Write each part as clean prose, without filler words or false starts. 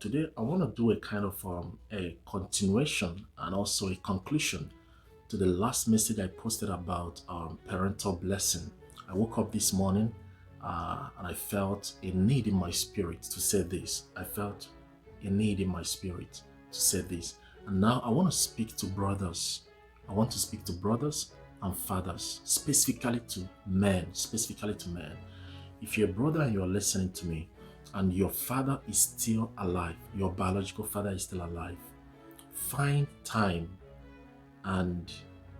Today I want to do a kind of a continuation and also a conclusion to the last message I posted about parental blessing. I woke up this morning and I felt a need in my spirit to say this. I felt a need in my spirit to say this. And now I want to speak to brothers. I want to speak to brothers and fathers, specifically to men, specifically to men. If you're a brother and you're listening to me, and your father is still alive, your biological father is still alive, find time and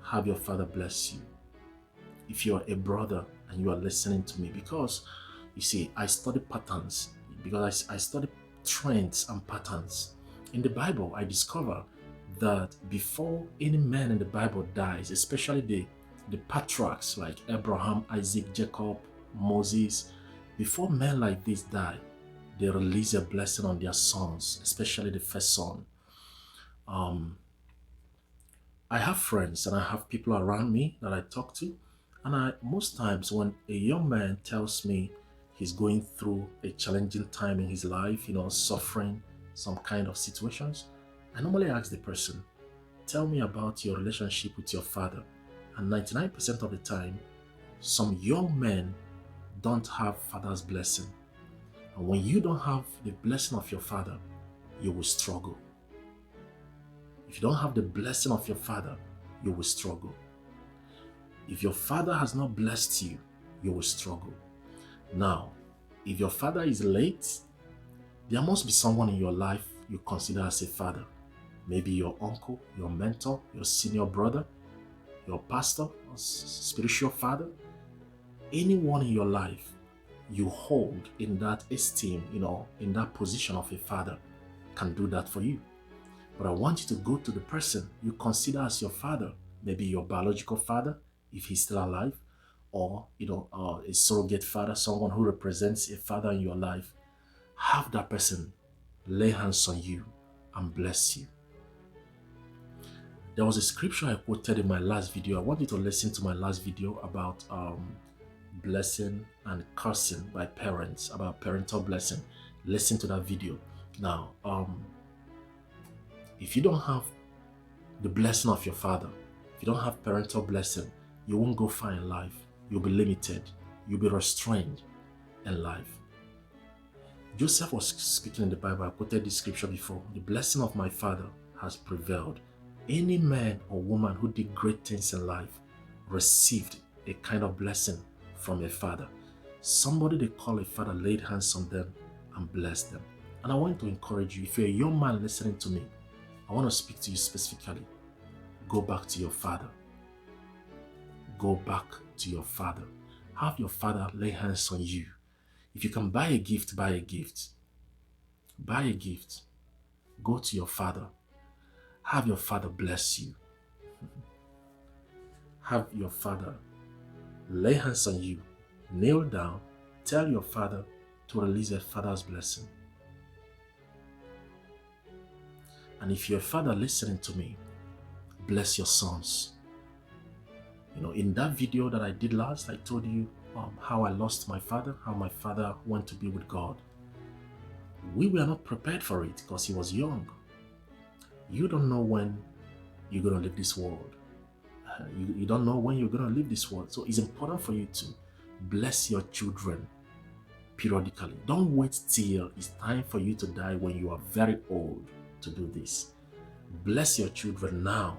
have your father bless you. If you're a brother and you are listening to me, because you see, I study patterns, because I study trends and patterns. In the Bible, I discover that before any man in the Bible dies, especially the patriarchs like Abraham, Isaac, Jacob, Moses, before men like this die, they release a blessing on their sons, especially the first son. Um, I have friends and I have people around me that I talk to, and most times when a young man tells me he's going through a challenging time in his life, suffering some kind of situations, I normally ask the person, tell me about your relationship with your father. And 99% of the time, some young men don't have father's blessing. And when you don't have the blessing of your father, you will struggle. If you don't have the blessing of your father, you will struggle. If your father has not blessed you, you will struggle. Now, if your father is late, there must be someone in your life you consider as a father. Maybe your uncle, your mentor, your senior brother, your pastor, or spiritual father. Anyone in your life you hold in that esteem, in that position of a father, can do that for you. But I want you to go to the person you consider as your father, maybe your biological father, if he's still alive, or a surrogate father, someone who represents a father in your life. Have that person lay hands on you and bless you. There was a scripture I quoted in my last video. I want you to listen to my last video about blessing and cursing by parents, about parental blessing. Listen to that video. Now, if you don't have the blessing of your father, if you don't have parental blessing, you won't go far in life. You'll be limited. You'll be restrained in life. Joseph was speaking in the Bible. I quoted this scripture before. The blessing of my father has prevailed. Any man or woman who did great things in life received a kind of blessing from a father. Somebody they call a father laid hands on them and blessed them. And I want to encourage you, if you're a young man listening to me, I want to speak to you specifically. Go back to your father. Go back to your father. Have your father lay hands on you. If you can buy a gift, buy a gift. Buy a gift. Go to your father. Have your father bless you. Have your father lay hands on you. Kneel down. Tell your father to release a father's blessing. And if you're a father listening to me, bless your sons. In that video that I did last, I told you how I lost my father, how my father went to be with God. We were not prepared for it because he was young. You don't know when you're going to leave this world. You don't know when you're going to leave this world. So it's important for you to bless your children periodically. Don't wait till it's time for you to die when you are very old to do this. Bless your children now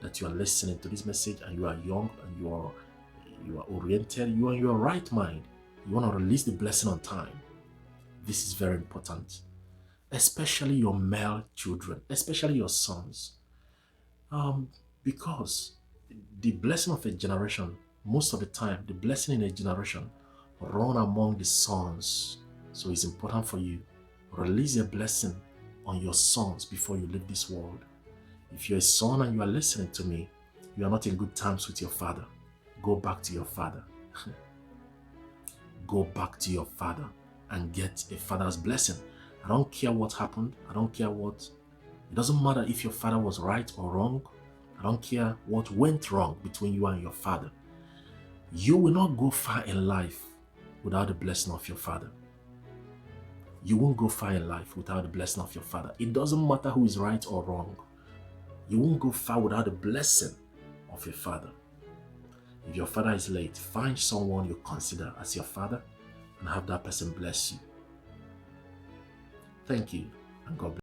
that you are listening to this message and you are young and you are oriented, you are in your right mind. You want to release the blessing on time. This is very important. Especially your male children, especially your sons. Because the blessing of a generation, most of the time, the blessing in a generation run among the sons. So it's important for you. Release a blessing on your sons before you leave this world. If you're a son and you are listening to me, you are not in good terms with your father. Go back to your father. Go back to your father and get a father's blessing. I don't care what happened. I don't care what. It doesn't matter if your father was right or wrong. I don't care what went wrong between you and your father. You will not go far in life without the blessing of your father. You won't go far in life without the blessing of your father. It doesn't matter who is right or wrong. You won't go far without the blessing of your father. If your father is late, find someone you consider as your father and have that person bless you. Thank you, and God bless.